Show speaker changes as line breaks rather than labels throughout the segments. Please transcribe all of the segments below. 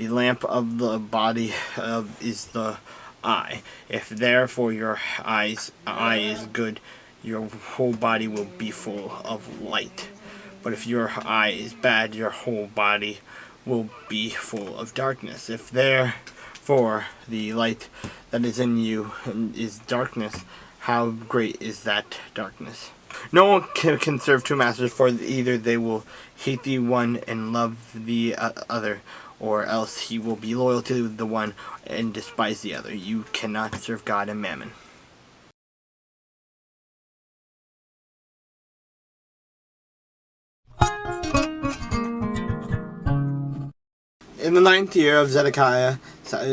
The lamp of the body is the eye. If therefore your eye is good, your whole body will be full of light. But if your eye is bad, your whole body will be full of darkness. If therefore the light that is in you is darkness, how great is that darkness? No one can serve two masters, for either they will hate the one and love the other, or else he will be loyal to the one and despise the other. You cannot serve God and mammon. In the 9th year of Zedekiah's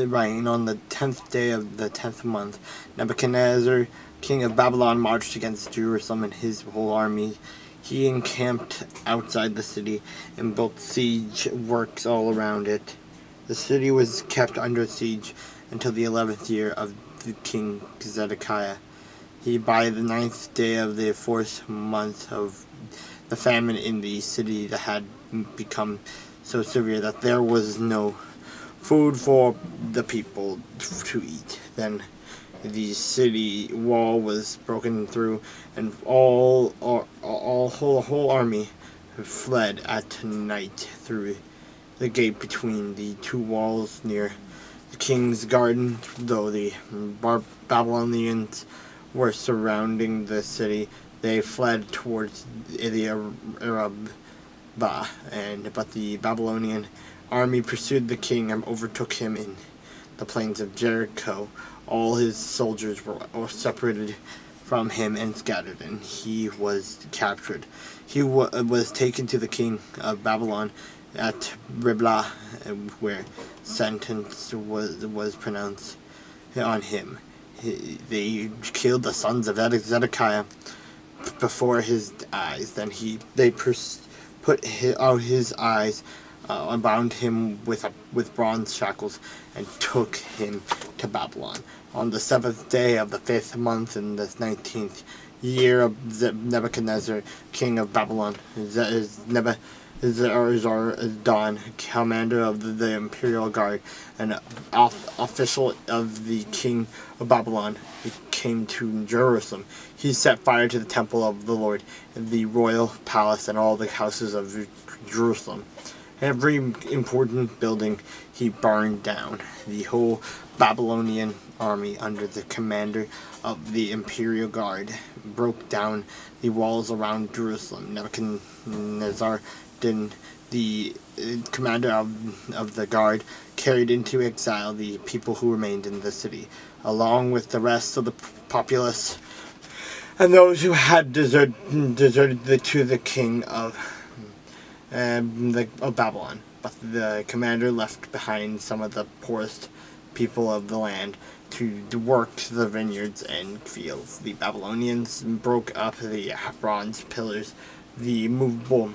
reign, on the 10th day of the 10th month, Nebuchadnezzar, king of Babylon, marched against Jerusalem and his whole army. He encamped outside the city and built siege works all around it. The city was kept under siege until the 11th year of the king Zedekiah. By the 9th day of the 4th month of the famine in the city that had become so severe that there was no food for the people to eat. Then the city wall was broken through, and whole army fled at night through the gate between the two walls near the king's garden. Though the Babylonians were surrounding the city, they fled towards the Arabah, but the Babylonian army pursued the king and overtook him in the plains of Jericho. All his soldiers were separated from him and scattered, and he was captured. He was taken to the king of Babylon at Riblah, where sentence was pronounced on him. They killed the sons of Zedekiah before his eyes. Then they put out his eyes, and bound him with bronze shackles, and took him to Babylon. On the 7th day of the 5th month in the 19th year of Nebuchadnezzar, king of Babylon, Nebuchadnezzar, commander of the imperial guard and official of the king of Babylon, came to Jerusalem. He set fire to the temple of the Lord, the royal palace, and all the houses of Jerusalem. Every important building he burned down. The whole Babylonian army, under the commander of the imperial guard, broke down the walls around Jerusalem. Nebuchadnezzar, the commander of the guard, carried into exile the people who remained in the city, along with the rest of the populace and those who had deserted to the king of Babylon. But the commander left behind some of the poorest people of the land to work the vineyards and fields. The Babylonians broke up the bronze pillars, the movable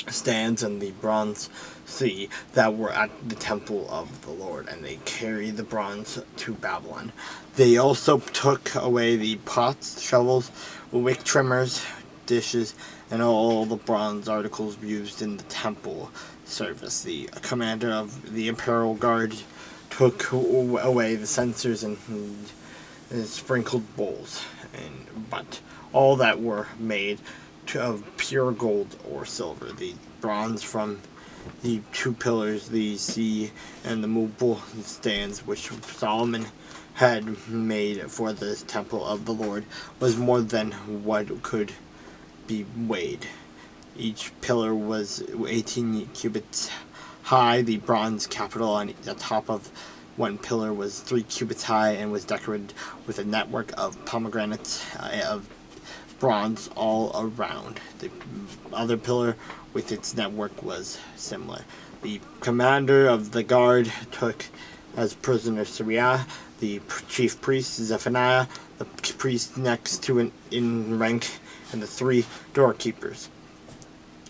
stands, and the bronze sea that were at the temple of the Lord, and they carried the bronze to Babylon. They also took away the pots, shovels, wick trimmers, dishes, and all the bronze articles used in the temple service. The commander of the imperial guard took away the censers and sprinkled bowls, but all that were made of pure gold or silver. The bronze from the two pillars, the sea, and the movable stands which Solomon had made for the temple of the Lord was more than what could be weighed. Each pillar was 18 cubits high. The bronze capital on the top of one pillar was 3 cubits high and was decorated with a network of pomegranates of bronze all around. The other pillar with its network was similar. The commander of the guard took as prisoner Sariah, the chief priest Zephaniah, the priest next to in rank, and the 3 doorkeepers.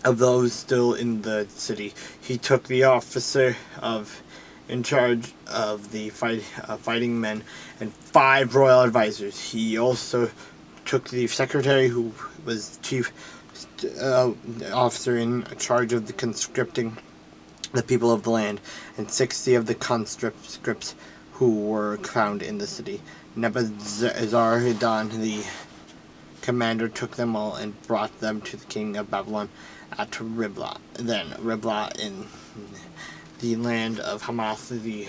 Of those still in the city, he took the officer in charge of the fighting men and 5 royal advisors. He also took the secretary, who was chief officer in charge of the conscripting, the people of the land, and 60 of the conscripts who were found in the city. Nebuzaradan the commander took them all and brought them to the king of Babylon at Riblah. Then Riblah in the land of Hamath, the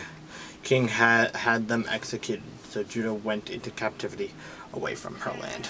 king had them executed. So Judah went into captivity away from her land.